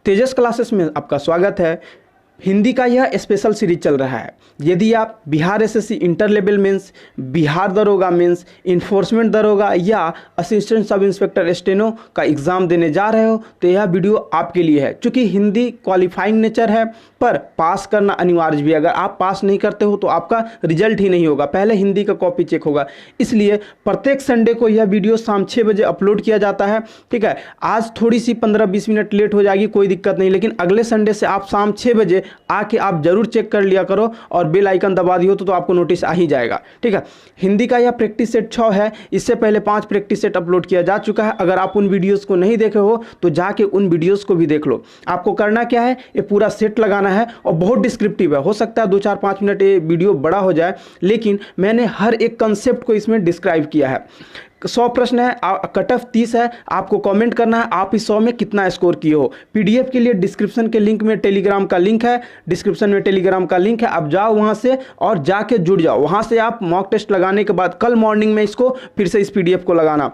तेजस classes में आपका स्वागत है। हिंदी का यह स्पेशल सीरीज चल रहा है। यदि आप Bihar SSC inter level mains, Bihar दरोगा मेंस, इन्फोर्समेंट दरोगा या असिस्टेंट सब इंस्पेक्टर स्टेनो का एग्ज़ाम देने जा रहे हो तो यह वीडियो आपके लिए है। चूँकि हिंदी क्वालिफाइंग नेचर है पर पास करना अनिवार्य भी है। अगर आप पास नहीं करते हो तो आपका रिजल्ट ही नहीं होगा, पहले हिंदी का कॉपी चेक होगा। इसलिए प्रत्येक संडे को यह वीडियो शाम 6 बजे अपलोड किया जाता है। ठीक है, आज थोड़ी सी 15-20 मिनट लेट हो जाएगी, कोई दिक्कत नहीं, लेकिन अगले संडे से आप शाम 6 बजे आके आप जरूर चेक कर लिया करो और बेल आइकन दबा दियो तो आपको नोटिस आ ही जाएगा। ठीक है, हिंदी का यह प्रैक्टिस सेट 6 है। इससे पहले 5 प्रैक्टिस सेट अपलोड किया जा चुका है। अगर आप उन वीडियोस को नहीं देखे हो तो जाके उन वीडियोस को भी देख लो। आपको करना क्या है, ये पूरा सेट लगाना है और बहुत डिस्क्रिप्टिव है। हो सकता है 2-4-5 मिनट ये वीडियो बड़ा हो जाए, लेकिन मैंने हर एक कंसेप्ट को इसमें डिस्क्राइब किया है। 100 प्रश्न है, कट ऑफ 30 है। आपको कमेंट करना है आप इस 100 में कितना स्कोर किए हो। पीडीएफ के लिए डिस्क्रिप्शन के लिंक में टेलीग्राम का लिंक है, डिस्क्रिप्शन में टेलीग्राम का लिंक है। आप जाओ वहां से और जाके जुड़ जाओ। वहां से आप मॉक टेस्ट लगाने के बाद कल मॉर्निंग में इसको फिर से इस पीडीएफ को लगाना।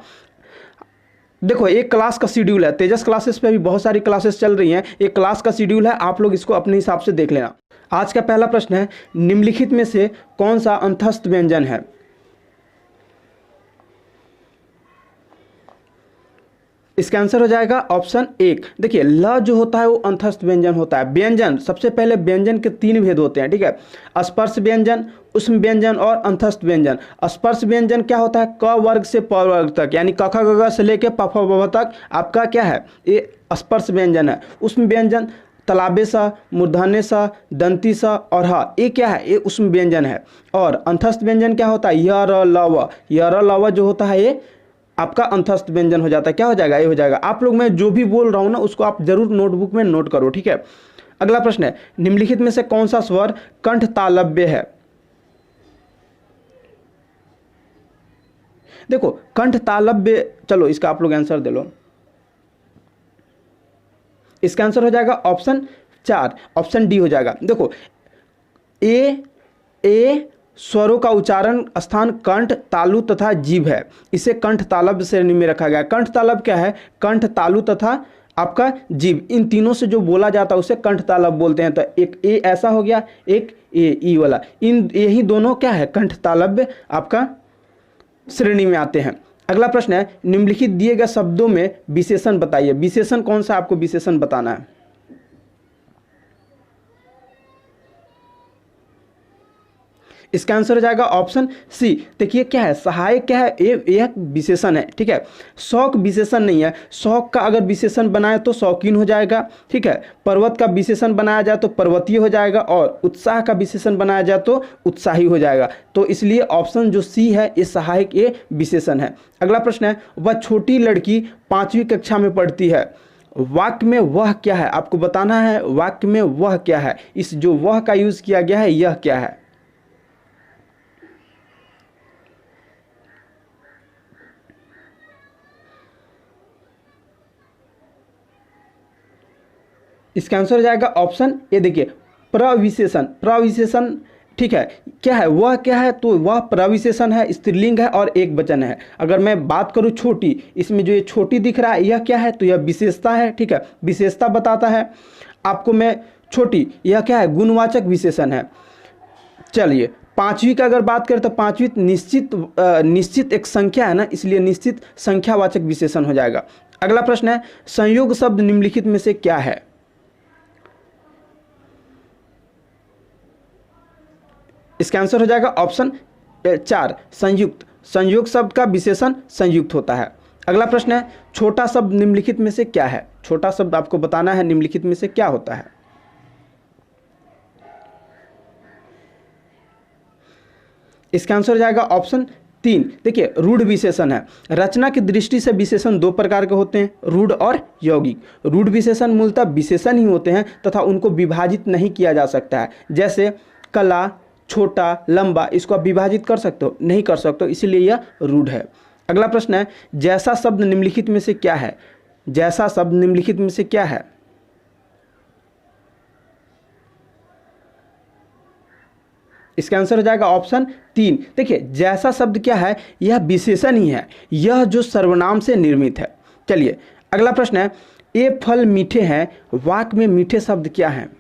देखो, एक क्लास का शेड्यूल है। तेजस क्लासेस पे भी बहुत सारी क्लासेस चल रही हैं। एक क्लास का शेड्यूल है, आप लोग इसको अपने हिसाब से देख लेना। आज का पहला प्रश्न है, निम्नलिखित में से कौन सा अंतस्थ व्यंजन है? इसका आंसर हो जाएगा ऑप्शन 1। देखिए, ल जो होता है वो अंतस्थ व्यंजन होता है। व्यंजन, सबसे पहले व्यंजन के 3 भेद होते हैं। ठीक है, स्पर्श व्यंजन, उष्म व्यंजन और अंतस्थ व्यंजन। स्पर्श व्यंजन क्या होता है? क वर्ग से प वर्ग तक, यानी क ख ग घ से लेके प फ ब भ तक आपका क्या है, ये स्पर्श व्यंजन है। उष्म व्यंजन तलाबे सा, मूर्धन्य सा, दंती सा और ह, ये क्या है, ये उष्म व्यंजन है। और अंतस्थ व्यंजन क्या होता है? य र ल व। य र ल व जो होता है ये आपका अंतस्थ व्यंजन हो जाता है। क्या हो जाएगा? ये हो जाएगा। आप लोग, मैं जो भी बोल रहा हूं ना उसको आप जरूर नोटबुक में नोट करो। ठीक है, अगला प्रश्न है, निम्नलिखित में से कौन सा स्वर कंठ तालव्य है? देखो, कंठ तालव्य, चलो इसका आप लोग आंसर दे लो। इसका आंसर हो जाएगा ऑप्शन 4, ऑप्शन डी हो जाएगा। देखो, ए स्वरों का उच्चारण स्थान कंठ, तालु तथा जीभ है। इसे कंठ तालव्य श्रेणी में रखा गया है। कंठ तालव्य क्या है? कंठ, तालु तथा आपका जीभ, इन तीनों से जो बोला जाता है उसे कंठ तालव्य बोलते हैं। तो एक ए ऐसा हो गया, एक ए ई वाला, इन यही दोनों क्या है, कंठ तालव्य आपका श्रेणी में आते हैं। अगला प्रश्न है, निम्नलिखित दिए गए शब्दों में विशेषण बताइए। विशेषण कौन सा आपको विशेषण बताना है? इसका आंसर हो जाएगा ऑप्शन सी। देखिए, क्या है, सहायक क्या है, यह विशेषण है। ठीक है, शौक विशेषण नहीं है। शौक का अगर विशेषण बनाए तो शौकीन हो जाएगा। ठीक है, पर्वत का विशेषण बनाया जाए तो पर्वतीय हो जाएगा और उत्साह का विशेषण बनाया जाए तो उत्साही हो जाएगा। तो इसलिए ऑप्शन जो सी है ये सहायक, ये विशेषण है। अगला प्रश्न है, वह छोटी लड़की 5वीं कक्षा में पढ़ती है। वाक्य में वह क्या है आपको बताना है। वाक्य में वह क्या है, इस जो वह का यूज किया गया है यह क्या है? इसका आंसर हो जाएगा ऑप्शन ए। देखिए, प्रविशेषण, प्रविशेषण। ठीक है, क्या है, वह क्या है, तो वह प्रविशेषण है, स्त्रीलिंग है और एक वचन है। अगर मैं बात करूं छोटी, इसमें जो ये छोटी दिख रहा है यह क्या है, तो यह विशेषता है। ठीक है, विशेषता बताता है आपको। मैं छोटी, यह क्या है, गुणवाचक विशेषण है। चलिए, 5वीं का अगर बात करें तो 5वीं निश्चित एक संख्या है ना, इसलिए निश्चित संख्यावाचक विशेषण हो जाएगा। अगला प्रश्न है, संयोग शब्द निम्नलिखित में से क्या है? इसका आंसर हो जाएगा ऑप्शन 4, संयुक्त। संयोग शब्द का विशेषण संयुक्त होता है। अगला प्रश्न है, छोटा शब्द निम्नलिखित में से क्या है? छोटा शब्द आपको बताना है निम्नलिखित में से क्या होता है। इसका आंसर हो जाएगा ऑप्शन 3। देखिए, रूढ़ विशेषण है। रचना की दृष्टि से विशेषण 2 प्रकार के होते हैं, रूढ़ और यौगिक। रूढ़ विशेषण मूलतः विशेषण ही होते हैं तथा उनको विभाजित नहीं किया जा सकता है। जैसे कला, छोटा, लंबा, इसको आप विभाजित कर सकते हो? नहीं कर सकते हो, इसलिए यह रूढ़ है। अगला प्रश्न है, जैसा शब्द निम्नलिखित में से क्या है? जैसा शब्द निम्नलिखित में से क्या है? इसका आंसर हो जाएगा ऑप्शन 3। देखिए, जैसा शब्द क्या है, यह विशेषण ही है, यह जो सर्वनाम से निर्मित है। चलिए, अगला प्रश्न है, ये फल मीठे हैं, वाक्य में मीठे शब्द क्या हैं?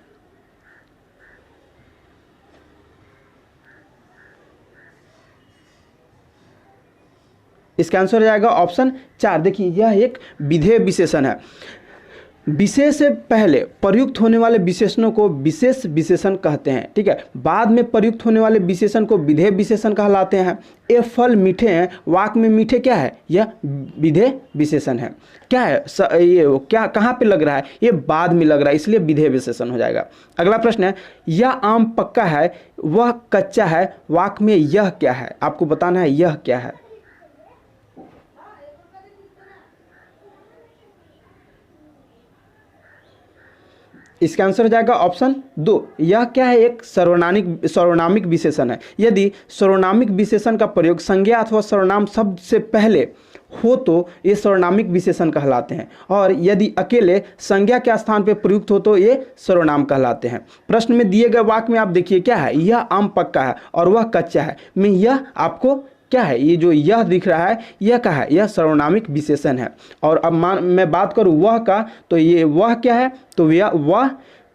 इसका आंसर हो जाएगा ऑप्शन 4। देखिए यह एक विधेय विशेषण है। विशेष से पहले प्रयुक्त होने वाले विशेषणों को विशेष विशेषण कहते हैं, ठीक है। बाद में प्रयुक्त होने वाले विशेषण को विधेय विशेषण कहलाते हैं। ये फल मीठे हैं, वाक्य में मीठे क्या है? यह विधेय विशेषण है। क्या है ये, क्या कहाँ पे लग रहा है? ये बाद में लग रहा है, इसलिए विधेय विशेषण हो जाएगा। अगला प्रश्न है, यह आम पक्का है वह कच्चा है, वाक्य में यह क्या है? आपको बताना है यह क्या है। इसका आंसर हो जाएगा ऑप्शन 2। यह क्या है? एक सर्वनामिक विशेषण है। यदि सर्वनामिक विशेषण का प्रयोग संज्ञा अथवा सर्वनाम शब्द से पहले हो तो ये सर्वनामिक विशेषण कहलाते हैं, और यदि अकेले संज्ञा के स्थान पर प्रयुक्त हो तो ये सर्वनाम कहलाते हैं। प्रश्न में दिए गए वाक्य में आप देखिए क्या है? यह आम पक्का है और वह कच्चा है में यह आपको क्या है? ये जो यह दिख रहा है यह क्या है? यह सर्वनामिक विशेषण है। और अब मैं बात करूं वह का, तो ये वह क्या है? तो वह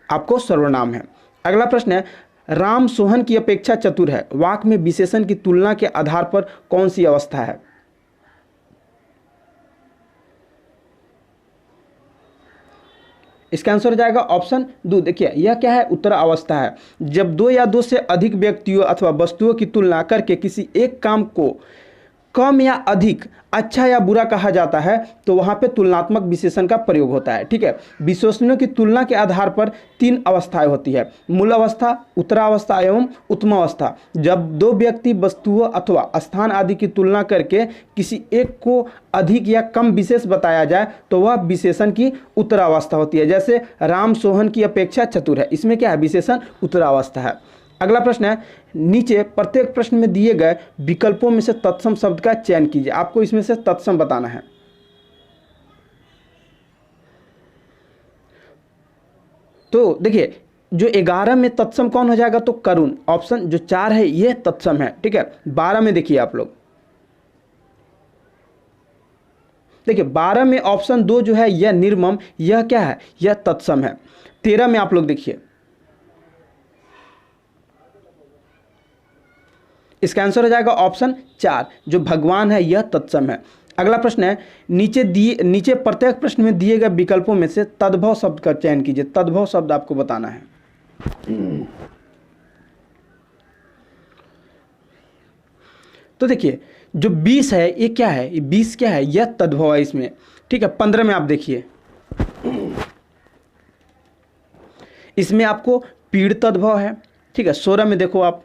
आपको सर्वनाम है। अगला प्रश्न है, राम सोहन की अपेक्षा चतुर है, वाक्य में विशेषण की तुलना के आधार पर कौन सी अवस्था है? इसका आंसर हो जाएगा ऑप्शन 2। देखिए यह क्या है? उत्तर अवस्था है। जब दो या दो से अधिक व्यक्तियों अथवा वस्तुओं की तुलना करके किसी एक काम को कम या अधिक अच्छा या बुरा कहा जाता है तो वहाँ पे तुलनात्मक विशेषण का प्रयोग होता है, ठीक है। विशेषणों की तुलना के आधार पर 3 अवस्थाएं होती है, मूल अवस्था, उत्तरावस्था एवं उत्तमावस्था। जब दो व्यक्ति वस्तुओं अथवा स्थान आदि की तुलना करके किसी एक को अधिक या कम विशेष बताया जाए तो वह विशेषण की उत्तरावस्था होती है। जैसे राम सोहन की अपेक्षा चतुर है, इसमें क्या है? विशेषण उत्तरावस्था है। अगला प्रश्न है, नीचे प्रत्येक प्रश्न में दिए गए विकल्पों में से तत्सम शब्द का चयन कीजिए। आपको इसमें से तत्सम बताना है। तो देखिए जो 11 में तत्सम कौन हो जाएगा? तो करुण। ऑप्शन जो 4 है यह तत्सम है, ठीक है। 12 में देखिए आप लोग, देखिए 12 में ऑप्शन 2 जो है यह निर्मम, यह क्या है? यह तत्सम है। 13 में आप लोग देखिए, इसका आंसर हो जाएगा ऑप्शन 4 जो भगवान है यह तत्सम है। अगला प्रश्न है, नीचे प्रत्येक प्रश्न में दिए गए विकल्पों में से तद्भव शब्द का चयन कीजिए। तद्भव शब्द आपको बताना है। तो देखिए जो 20 है ये क्या है? ये 20 क्या है? यह तद्भव है इसमें, ठीक है। 15 में आप देखिए, इसमें आपको पीड़ तद्भव है, ठीक है। 16 में देखो आप,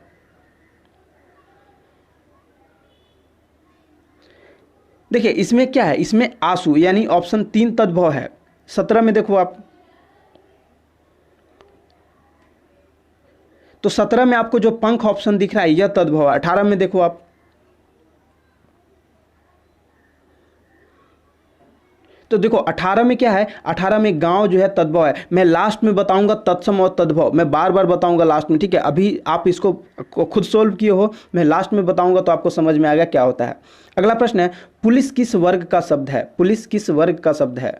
देखिए इसमें क्या है? इसमें आंसू यानी ऑप्शन 3 तद्भव है। 17 में देखो आप, तो 17 में आपको जो पंख ऑप्शन दिख रहा है यह तद्भव है। 18 में देखो आप, तो देखो 18 में क्या है? 18 में गांव जो है तद्भव है। मैं लास्ट में बताऊंगा तत्सम और तद्भव, मैं बार बार बताऊंगा लास्ट में, ठीक है। अभी आप इसको खुद सोल्व किए हो, मैं लास्ट में बताऊंगा तो आपको समझ में आएगा क्या होता है। अगला प्रश्न है, पुलिस किस वर्ग का शब्द है? पुलिस किस वर्ग का शब्द है?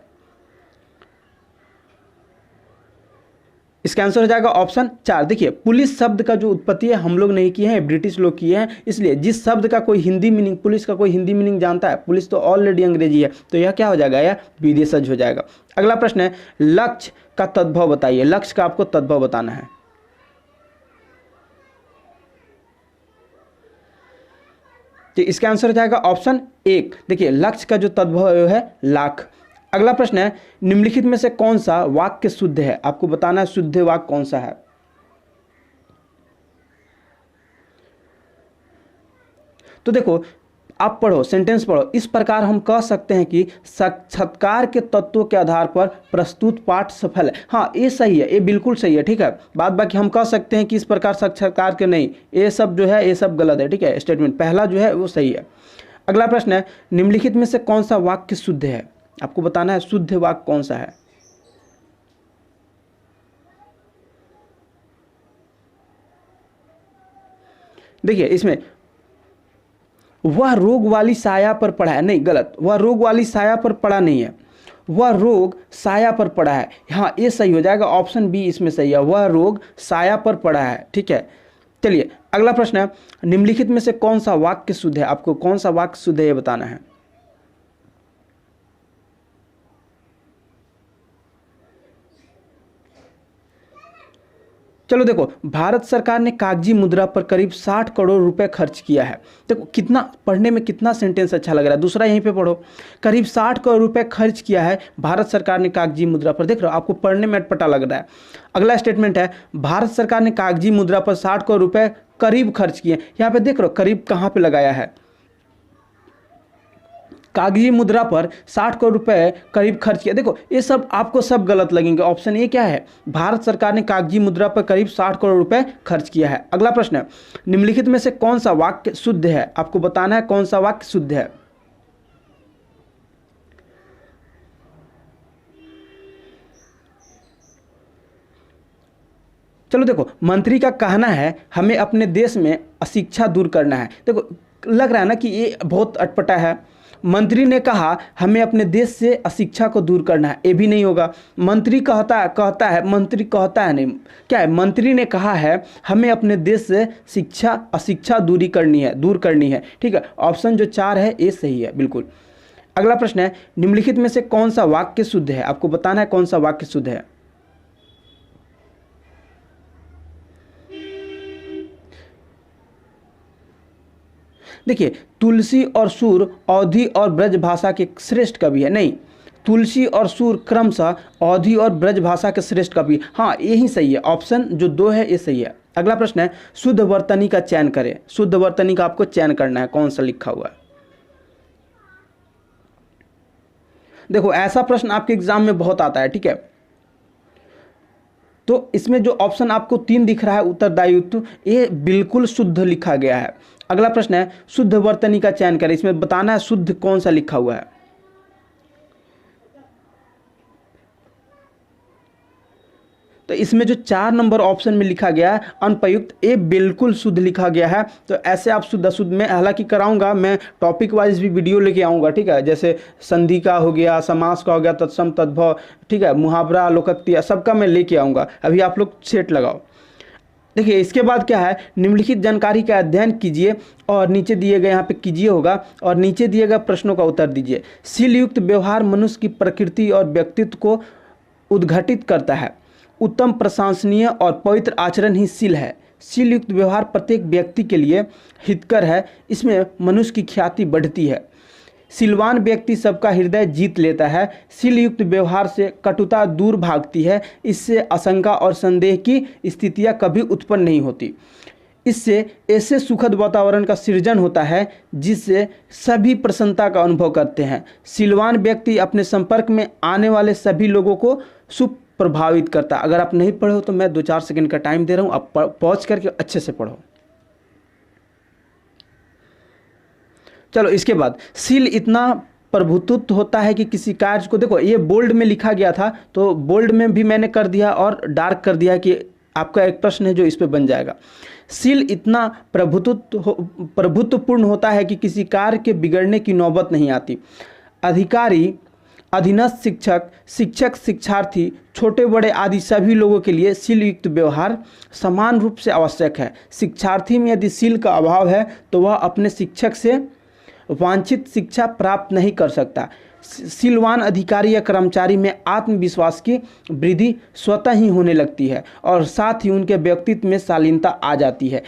इसका आंसर हो जाएगा ऑप्शन 4। देखिए पुलिस शब्द का जो उत्पत्ति है हम लोग नहीं किए हैं, ब्रिटिश लोग किए हैं, इसलिए जिस शब्द का कोई हिंदी मीनिंग, पुलिस का कोई हिंदी मीनिंग जानता है? पुलिस तो ऑलरेडी अंग्रेजी है, तो यह क्या हो जाएगा? यह विदेशज हो जाएगा। अगला प्रश्न है, लक्ष्य का तद्भव बताइए। लक्ष्य का आपको तद्भव बताना है। तो इसका आंसर हो जाएगा ऑप्शन 1। देखिए लक्ष्य का जो तद्भव है लाख। अगला प्रश्न है, निम्नलिखित में से कौन सा वाक्य शुद्ध है? आपको बताना है शुद्ध वाक्य कौन सा है। तो देखो आप पढ़ो, सेंटेंस पढ़ो। इस प्रकार हम कह सकते हैं कि साक्षात्कार के तत्वों के आधार पर प्रस्तुत पाठ सफल है। हाँ ये सही है, ये बिल्कुल सही है, ठीक है। बाद बाकी हम कह सकते हैं कि इस प्रकार साक्षात्कार के नहीं, ये सब जो है ये सब गलत है, ठीक है। स्टेटमेंट पहला जो है वो सही है। अगला प्रश्न है, निम्नलिखित में से कौन सा वाक्य शुद्ध है? आपको बताना है शुद्ध वाक्य कौन सा है। देखिए इसमें वह रोग वाली साया पर पड़ा है, नहीं गलत, वह रोग वाली साया पर पड़ा नहीं है, वह रोग साया पर पड़ा है। हाँ, ये सही हो जाएगा, ऑप्शन बी इसमें सही है, वह रोग साया पर पड़ा है। ठीक है, चलिए अगला प्रश्न है, निम्नलिखित में से कौन सा वाक्य शुद्ध है? आपको कौन सा वाक्य शुद्ध है ये बताना है। चलो देखो, भारत सरकार ने कागजी मुद्रा पर करीब 60 करोड़ रुपए खर्च किया है। देखो कितना पढ़ने में कितना सेंटेंस अच्छा लग रहा है। दूसरा यहीं पे पढ़ो, करीब 60 करोड़ रुपए खर्च किया है भारत सरकार ने कागजी मुद्रा पर। देख रहे हो, आपको पढ़ने में अटपटा लग रहा है। अगला स्टेटमेंट है, भारत सरकार ने कागजी मुद्रा पर 60 करोड़ रुपए करीब खर्च किए। यहाँ पे देख रहे हो करीब कहाँ पे लगाया है, कागजी मुद्रा पर 60 करोड़ रुपए करीब खर्च किया। देखो ये सब आपको सब गलत लगेंगे। ऑप्शन ए क्या है, भारत सरकार ने कागजी मुद्रा पर करीब 60 करोड़ रुपए खर्च किया है। अगला प्रश्न है, निम्नलिखित में से कौन सा वाक्य शुद्ध है? आपको बताना है कौन सा वाक्य शुद्ध है। चलो देखो, मंत्री का कहना है हमें अपने देश में अशिक्षा दूर करना है। देखो लग रहा है ना कि ये बहुत अटपटा है। मंत्री ने कहा हमें अपने देश से अशिक्षा को दूर करना है, ये भी नहीं होगा। मंत्री मंत्री कहता है नहीं, क्या है, मंत्री ने कहा है हमें अपने देश से अशिक्षा दूर करनी है। ठीक है, ऑप्शन जो 4 है ये सही है बिल्कुल। अगला प्रश्न है, निम्नलिखित में से कौन सा वाक्य शुद्ध है? आपको बताना है कौन सा वाक्य शुद्ध है। देखिए, तुलसी और सूर अवधी और ब्रज भाषा के श्रेष्ठ कवि है। नहीं, तुलसी और सूर क्रमशः अवधी और ब्रज भाषा के श्रेष्ठ कवि। हाँ, यही सही है, ऑप्शन जो 2 है ये सही है। अगला प्रश्न है, शुद्ध वर्तनी का चयन करें। शुद्ध वर्तनी का आपको चयन करना है, कौन सा लिखा हुआ है। देखो ऐसा प्रश्न आपके एग्जाम में बहुत आता है। ठीक है, तो इसमें जो ऑप्शन आपको 3 दिख रहा है उत्तरदायित्व, ये बिल्कुल शुद्ध लिखा गया है। अगला प्रश्न है, शुद्ध वर्तनी का चयन करें। इसमें बताना है शुद्ध कौन सा लिखा हुआ है। तो इसमें जो 4 नंबर ऑप्शन में लिखा गया है अनुपयुक्त, ये बिल्कुल शुद्ध लिखा गया है। तो ऐसे आप शुद्ध अशुद्ध में हालांकि कराऊंगा, मैं टॉपिक वाइज भी वीडियो लेके आऊँगा। ठीक है, जैसे संधि का हो गया, समास का हो गया, तत्सम तद्भव, ठीक है, मुहावरा, लोकोक्ति, सबका मैं लेके आऊँगा। अभी आप लोग सेट लगाओ। देखिए इसके बाद क्या है, निम्नलिखित जानकारी का अध्ययन कीजिए और नीचे दिए गए, यहाँ पे कीजिए होगा, और नीचे दिए गए प्रश्नों का उत्तर दीजिए। शील युक्त व्यवहार मनुष्य की प्रकृति और व्यक्तित्व को उद्घटित करता है। उत्तम, प्रशंसनीय और पवित्र आचरण ही शील है। शील युक्त व्यवहार प्रत्येक व्यक्ति के लिए हितकर है, इसमें मनुष्य की ख्याति बढ़ती है। शीलवान व्यक्ति सबका हृदय जीत लेता है। शील युक्त व्यवहार से कटुता दूर भागती है, इससे आशंका और संदेह की स्थितियां कभी उत्पन्न नहीं होती। इससे ऐसे सुखद वातावरण का सृजन होता है जिससे सभी प्रसन्नता का अनुभव करते हैं। शीलवान व्यक्ति अपने संपर्क में आने वाले सभी लोगों को सुप्रभावित करता है। अगर आप नहीं पढ़े हो तो मैं 2-4 सेकंड का टाइम दे रहा हूँ, आप पॉज करके अच्छे से पढ़ो। चलो इसके बाद, शील इतना प्रभुत्व होता है कि किसी कार्य को, देखो ये बोल्ड में लिखा गया था तो बोल्ड में भी मैंने कर दिया और डार्क कर दिया कि आपका एक प्रश्न है जो इस पे बन जाएगा। शील इतना प्रभुत्वपूर्ण होता है कि किसी कार्य के बिगड़ने की नौबत नहीं आती। अधिकारी, अधीनस्थ शिक्षक, शिक्षार्थी, छोटे बड़े आदि सभी लोगों के लिए शील युक्त व्यवहार समान रूप से आवश्यक है। शिक्षार्थी में यदि शील का अभाव है तो वह अपने शिक्षक से वांछित शिक्षा प्राप्त नहीं कर सकता। शीलवान अधिकारी या कर्मचारी में आत्मविश्वास की वृद्धि स्वतः ही होने लगती है और साथ ही उनके व्यक्तित्व में शालीनता आ जाती है।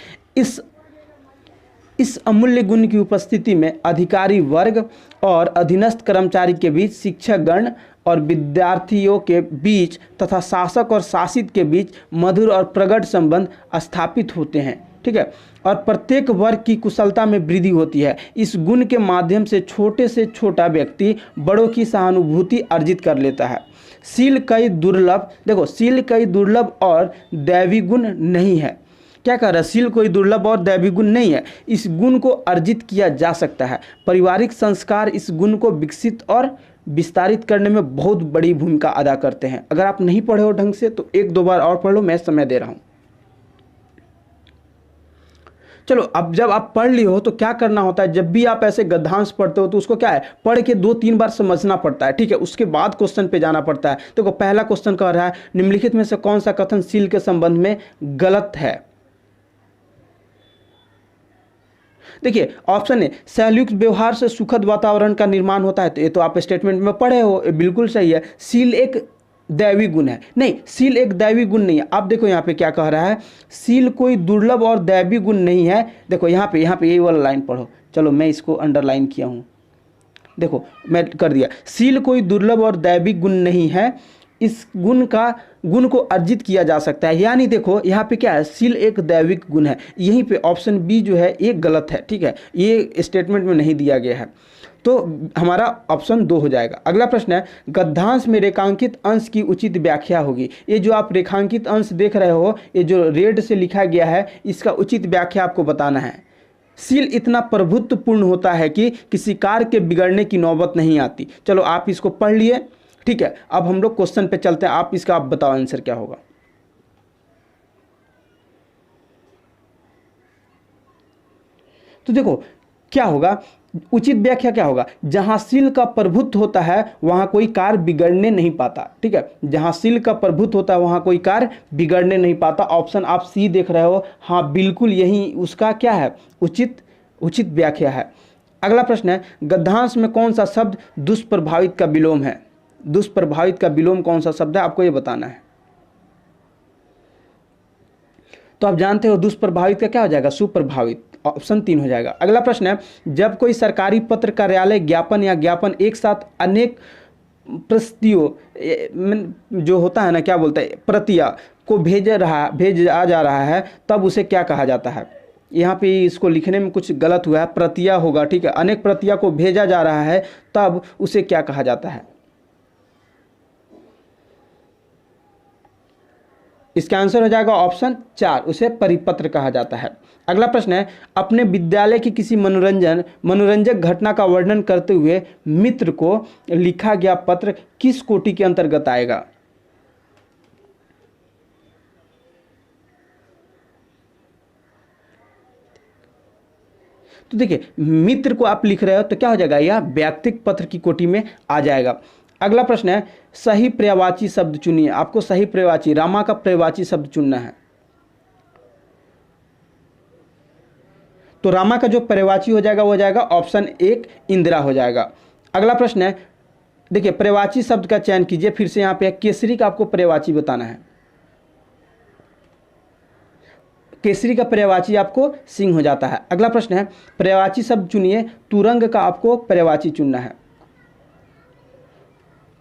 इस अमूल्य गुण की उपस्थिति में अधिकारी वर्ग और अधीनस्थ कर्मचारी के बीच, शिक्षक गण और विद्यार्थियों के बीच तथा शासक और शासित के बीच मधुर और प्रगाढ़ संबंध स्थापित होते हैं। ठीक है, और प्रत्येक वर्ग की कुशलता में वृद्धि होती है। इस गुण के माध्यम से छोटा व्यक्ति बड़ों की सहानुभूति अर्जित कर लेता है। शील कई दुर्लभ, देखो शील कई दुर्लभ और दैवी गुण नहीं है। क्या कह रहा है, शील कोई दुर्लभ और दैवी गुण नहीं है, इस गुण को अर्जित किया जा सकता है। पारिवारिक संस्कार इस गुण को विकसित और विस्तारित करने में बहुत बड़ी भूमिका अदा करते हैं। अगर आप नहीं पढ़े हो ढंग से तो 1-2 बार और पढ़ लो, मैं समय दे रहा हूँ। चलो अब जब आप पढ़ लिए हो तो क्या करना होता है, जब भी आप ऐसे गद्यांश पढ़ते हो तो उसको क्या है, पढ़ के 2-3 बार समझना पड़ता है, ठीक है, उसके बाद क्वेश्चन पे जाना पड़ता है। देखो पहला क्वेश्चन कह रहा है निम्नलिखित में से कौन सा कथन सील के संबंध में गलत है। देखिए ऑप्शन ए, सहयुक्त व्यवहार से सुखद वातावरण का निर्माण होता है, तो ये तो आप स्टेटमेंट में पढ़े हो, ये बिल्कुल सही है। सील एक दैवी गुण है, नहीं सील एक दैवी गुण नहीं है। आप देखो यहाँ पे क्या कह रहा है, सील कोई दुर्लभ और दैवी गुण नहीं है। देखो यहाँ पे यही वाला लाइन पढ़ो, चलो मैं इसको अंडरलाइन किया हूँ, देखो मैं कर दिया, सील कोई दुर्लभ और दैवी गुण नहीं है, इस गुण को अर्जित किया जा सकता है। यानी देखो यहाँ पे क्या है, सील एक दैविक गुण है। यहीं पे ऑप्शन बी जो है ये गलत है, ठीक है, ये स्टेटमेंट में नहीं दिया गया है, तो हमारा ऑप्शन 2 हो जाएगा। अगला प्रश्न है गद्यांश में रेखांकित अंश की उचित व्याख्या होगी। ये जो आप रेखांकित अंश देख रहे हो, ये जो रेड से लिखा गया है, इसका उचित व्याख्या आपको बताना है। सील इतना प्रभुत्वपूर्ण होता है कि किसी कार्य के बिगड़ने की नौबत नहीं आती। चलो आप इसको पढ़ लिए, ठीक है, अब हम लोग क्वेश्चन पे चलते हैं। आप बताओ आंसर क्या होगा। तो देखो क्या होगा, उचित व्याख्या क्या होगा, जहां सील का प्रभुत्व होता है वहां कोई कार्य बिगड़ने नहीं पाता, ठीक है, जहां सील का प्रभुत्व होता है वहां कोई कार्य बिगड़ने नहीं पाता। ऑप्शन आप सी देख रहे हो, हाँ बिल्कुल यही उसका क्या है, उचित व्याख्या है। अगला प्रश्न है गद्यांश में कौन सा शब्द दुष्प्रभावित का विलोम है। दुष्प्रभावित का विलोम कौन सा शब्द है, आपको ये बताना है। तो आप जानते हो दुष्प्रभावित का क्या हो जाएगा, सुप्रभावित, ऑप्शन 3 हो जाएगा। अगला प्रश्न है जब कोई सरकारी पत्र, कार्यालय ज्ञापन या ज्ञापन एक साथ अनेक प्रस्तियों जो होता है ना, क्या बोलते हैं, प्रतियां को भेजा जा रहा है, तब उसे क्या कहा जाता है। यहाँ पे इसको लिखने में कुछ गलत हुआ है, प्रतियां होगा, ठीक है, अनेक प्रतियां को भेजा जा रहा है तब उसे क्या कहा जाता है। इसका आंसर हो जाएगा ऑप्शन 4, उसे परिपत्र कहा जाता है। अगला प्रश्न है अपने विद्यालय की किसी मनोरंजक घटना का वर्णन करते हुए मित्र को लिखा गया पत्र किस कोटि के अंतर्गत आएगा। तो देखिए मित्र को आप लिख रहे हो तो क्या हो जाएगा, यह व्यक्तिगत पत्र की कोटि में आ जाएगा। अगला प्रश्न है सही पर्यायवाची शब्द चुनिए। आपको सही पर्यायवाची, रामा का पर्यायवाची शब्द चुनना है। तो रामा का जो पर्यायवाची हो जाएगा वो हो जाएगा ऑप्शन 1 इंदिरा हो जाएगा। अगला प्रश्न है देखिए पर्यायवाची शब्द का चयन कीजिए। फिर से यहाँ पे केसरी का आपको पर्यायवाची बताना है। केसरी का पर्यायवाची आपको सिंह हो जाता है। अगला प्रश्न है पर्यायवाची शब्द चुनिए। तुरंग का आपको पर्यायवाची चुनना है।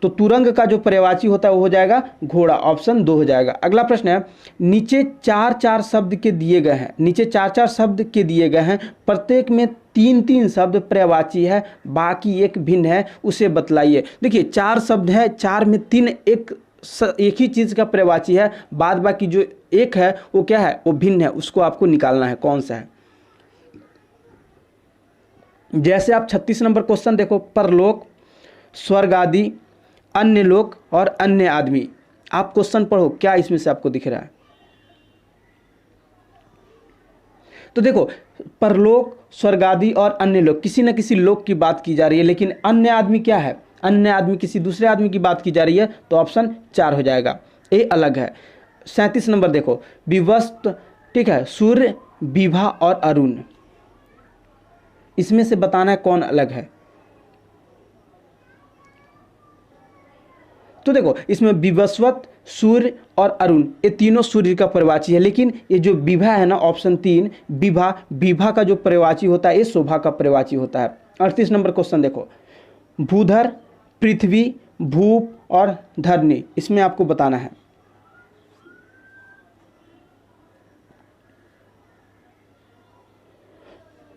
तो तुरंग का जो पर्यायवाची होता है वो हो जाएगा घोड़ा, ऑप्शन 2 हो जाएगा। अगला प्रश्न है नीचे 4-4 शब्द के दिए गए हैं, नीचे 4-4 शब्द के दिए गए हैं, प्रत्येक में 3-3 शब्द पर्यायवाची है, बाकी एक भिन्न है, उसे बतलाइए। देखिए 4 शब्द है, 4 में 3 एक ही चीज का पर्यायवाची है, बाद बाकी जो एक है वो क्या है, वो भिन्न है, उसको आपको निकालना है कौन सा है। जैसे आप 36 नंबर क्वेश्चन देखो, परलोक, स्वर्ग आदि, अन्य लोक और अन्य आदमी। आप क्वेश्चन पढ़ो क्या इसमें से आपको दिख रहा है। तो देखो परलोक, स्वर्ग आदि और अन्य लोक, किसी न किसी लोक की बात की जा रही है, लेकिन अन्य आदमी क्या है, अन्य आदमी किसी दूसरे आदमी की बात की जा रही है, तो ऑप्शन 4 हो जाएगा, ये अलग है। 37 नंबर देखो विवस्त, ठीक है, सूर्य, विभा और अरुण, इसमें से बताना है कौन अलग है। तो देखो इसमें विवस्वत, सूर्य और अरुण, ये तीनों सूर्य का पर्यायवाची है, लेकिन ये जो विभा है ना, ऑप्शन 3 विभा का जो पर्यायवाची होता है ये शोभा का पर्यायवाची होता है। 38 नंबर क्वेश्चन देखो भूधर, पृथ्वी, भूप और धरनी, इसमें आपको बताना है।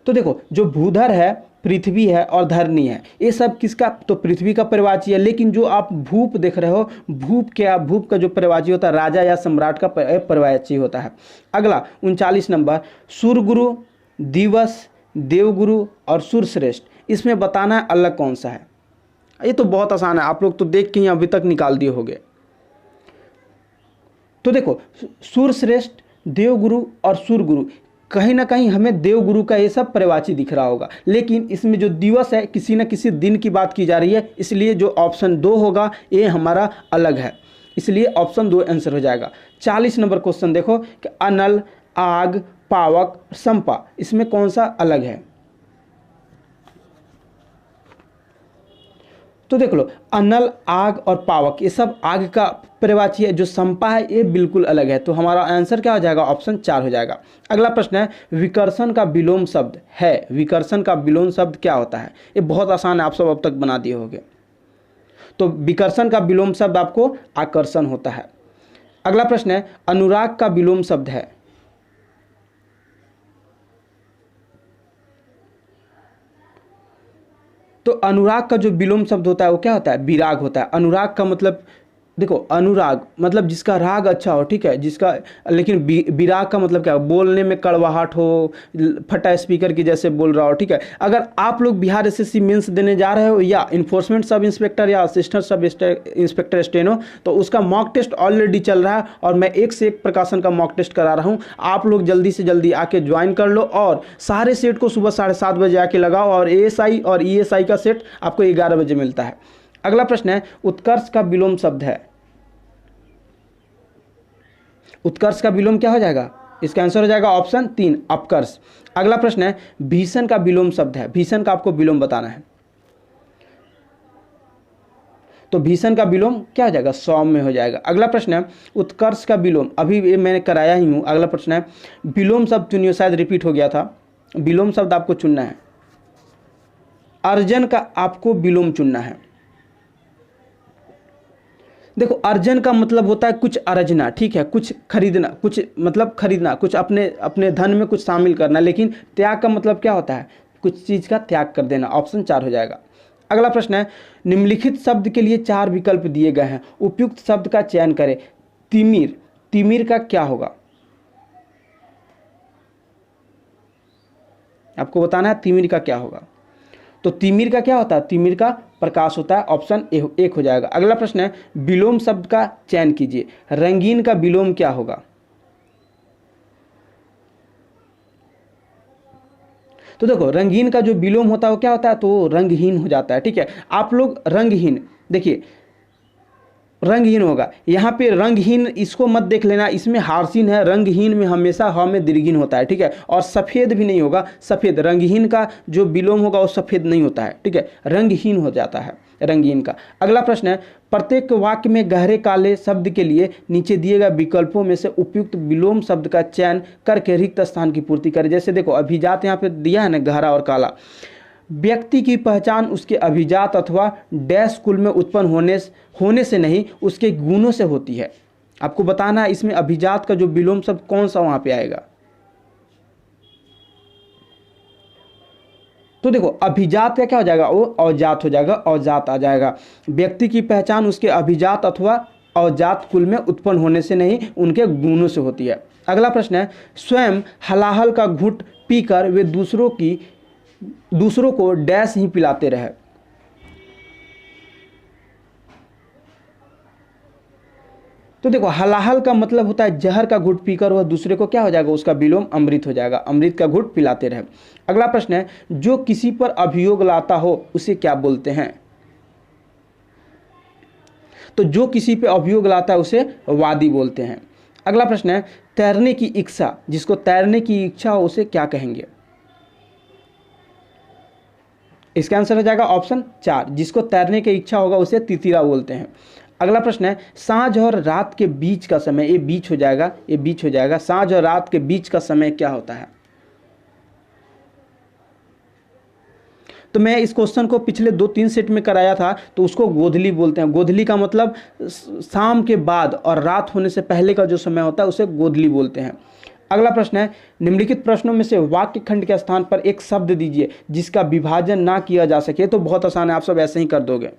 तो देखो जो भूधर है, पृथ्वी है और धरनी है, ये सब किसका, तो पृथ्वी का पर्यायवाची है। लेकिन जो आप भूप देख रहे हो, भूप का जो पर्यायवाची होता है राजा या सम्राट का पर्यायवाची होता है। अगला 39 नंबर सूर्यगुरु, दिवस, देवगुरु और सूर्यश्रेष्ठ, इसमें बताना है अलग कौन सा है। ये तो बहुत आसान है, आप लोग तो देख के ही अभी तक निकाल दिए होंगे। तो देखो सूर्यश्रेष्ठ, देवगुरु और सूर्यगुरु कहीं ना कहीं हमें देवगुरु का ये सब पर्यायवाची दिख रहा होगा, लेकिन इसमें जो दिवस है किसी न किसी दिन की बात की जा रही है, इसलिए जो ऑप्शन 2 होगा ये हमारा अलग है, इसलिए ऑप्शन 2 आंसर हो जाएगा। 40 नंबर क्वेश्चन देखो कि अनल, आग, पावक, संपा, इसमें कौन सा अलग है। तो देख लो, अनल, आग और पावक ये सब आग का पर्यायवाची है, जो संपा है ये बिल्कुल अलग है, तो हमारा आंसर क्या हो जाएगा, ऑप्शन 4 हो जाएगा। अगला प्रश्न है विकर्षण का विलोम शब्द है, विकर्षण का विलोम शब्द क्या होता है। ये बहुत आसान है, आप सब अब तक बना दिए होंगे। तो विकर्षण का विलोम शब्द आपको आकर्षण होता है। अगला प्रश्न है अनुराग का विलोम शब्द है। तो अनुराग का जो विलोम शब्द होता है वो क्या होता है, विराग होता है। अनुराग का मतलब देखो, अनुराग मतलब जिसका राग अच्छा हो, ठीक है, जिसका, लेकिन विराग का मतलब क्या हो, बोलने में कड़वाहट हो, फटा स्पीकर की जैसे बोल रहा हो, ठीक है। अगर आप लोग बिहार एसएससी मेंस देने जा रहे हो या इन्फोर्समेंट सब इंस्पेक्टर या असिस्टेंट सब इंस्पेक्टर स्टेनो, तो उसका मॉक टेस्ट ऑलरेडी चल रहा है और मैं एक से एक प्रकाशन का मॉक टेस्ट करा रहा हूँ। आप लोग जल्दी से जल्दी आके ज्वाइन कर लो और सारे सेट को सुबह 7:30 बजे आके लगाओ, और एएसआई और ईएसआई का सेट आपको 11 बजे मिलता है। अगला प्रश्न है उत्कर्ष का विलोम शब्द है। उत्कर्ष का विलोम क्या हो जाएगा, इसका आंसर हो जाएगा ऑप्शन 3 अपकर्ष। अगला प्रश्न है भीषण का विलोम शब्द है। भीषण का आपको विलोम बताना है। तो भीषण का विलोम क्या हो जाएगा, सौम्य हो जाएगा। अगला प्रश्न है उत्कर्ष का विलोम, अभी ये मैंने कराया ही हूं। अगला प्रश्न है विलोम शब्द चुनिए, शायद रिपीट हो गया था। विलोम शब्द आपको चुनना है। अर्जन का आपको विलोम चुनना है। देखो, अर्जन का मतलब होता है कुछ अर्जना, ठीक है, कुछ खरीदना, कुछ मतलब खरीदना, कुछ अपने अपने धन में कुछ शामिल करना। लेकिन त्याग का मतलब क्या होता है, कुछ चीज का त्याग कर देना। ऑप्शन 4 हो जाएगा। अगला प्रश्न है निम्नलिखित शब्द के लिए 4 विकल्प दिए गए हैं, उपयुक्त शब्द का चयन करें। तिमिर, तिमिर का क्या होगा, आपको बताना है तिमिर का क्या होगा। तो तिमिर का क्या होता है, तिमिर का प्रकाश होता है। ऑप्शन 1 हो जाएगा। अगला प्रश्न है विलोम शब्द का चयन कीजिए। रंगीन का विलोम क्या होगा। तो देखो, रंगीन का जो विलोम होता है वो क्या होता है, तो रंगहीन हो जाता है, ठीक है। आप लोग रंगहीन, देखिए रंगहीन होगा, यहाँ पे रंगहीन इसको मत देख लेना, इसमें हारसीन है। रंगहीन में हमेशा ह में दीर्घहीन होता है, ठीक है। और सफ़ेद भी नहीं होगा, सफ़ेद, रंगहीन का जो विलोम होगा वो सफ़ेद नहीं होता है, ठीक है, रंगहीन हो जाता है रंगीन का। अगला प्रश्न है प्रत्येक वाक्य में गहरे काले शब्द के लिए नीचे दिए गए विकल्पों में से उपयुक्त विलोम शब्द का चयन करके रिक्त स्थान की पूर्ति करें। जैसे देखो, अभिजात यहाँ पे दिया है ना, गहरा और काला। व्यक्ति की पहचान उसके अभिजात अथवा डैश कुल में उत्पन्न होने से नहीं, उसके गुणों से होती है। आपको बताना है इसमें अभिजात का जो विलोम शब्द कौन सा वहां पे आएगा। तो देखो, अभिजात का क्या हो जाएगा, वो अवजात हो जाएगा, अवजात आ जाएगा। व्यक्ति की पहचान उसके अभिजात अथवा अवजात कुल में उत्पन्न होने से नहीं, उनके गुणों से होती है। अगला प्रश्न है स्वयं हलाहल का घूंट पीकर वे दूसरों को डैश ही पिलाते रहे। तो देखो, हलाहल का मतलब होता है जहर का घूंट पीकर वह दूसरे को क्या हो जाएगा, उसका विलोम अमृत हो जाएगा, अमृत का घूंट पिलाते रहे। अगला प्रश्न है जो किसी पर अभियोग लाता हो उसे क्या बोलते हैं। तो जो किसी पे अभियोग लाता है उसे वादी बोलते हैं। अगला प्रश्न है तैरने की इच्छा, जिसको तैरने की इच्छा हो उसे क्या कहेंगे। इसका आंसर हो जाएगा ऑप्शन 4, जिसको तैरने की इच्छा होगा उसे तितिरा बोलते हैं। अगला प्रश्न है सांझ और रात के बीच का समय, ये बीच हो जाएगा, ये बीच हो जाएगा। सांझ और रात के बीच का समय क्या होता है। तो मैं इस क्वेश्चन को पिछले 2-3 सेट में कराया था, तो उसको गोधली बोलते हैं। गोधली का मतलब शाम के बाद और रात होने से पहले का जो समय होता है उसे गोधली बोलते हैं। अगला प्रश्न है निम्नलिखित प्रश्नों में से वाक्य खंड के स्थान पर एक शब्द दीजिए जिसका विभाजन ना किया जा सके। तो बहुत आसान है, आप सब ऐसे ही कर दोगे।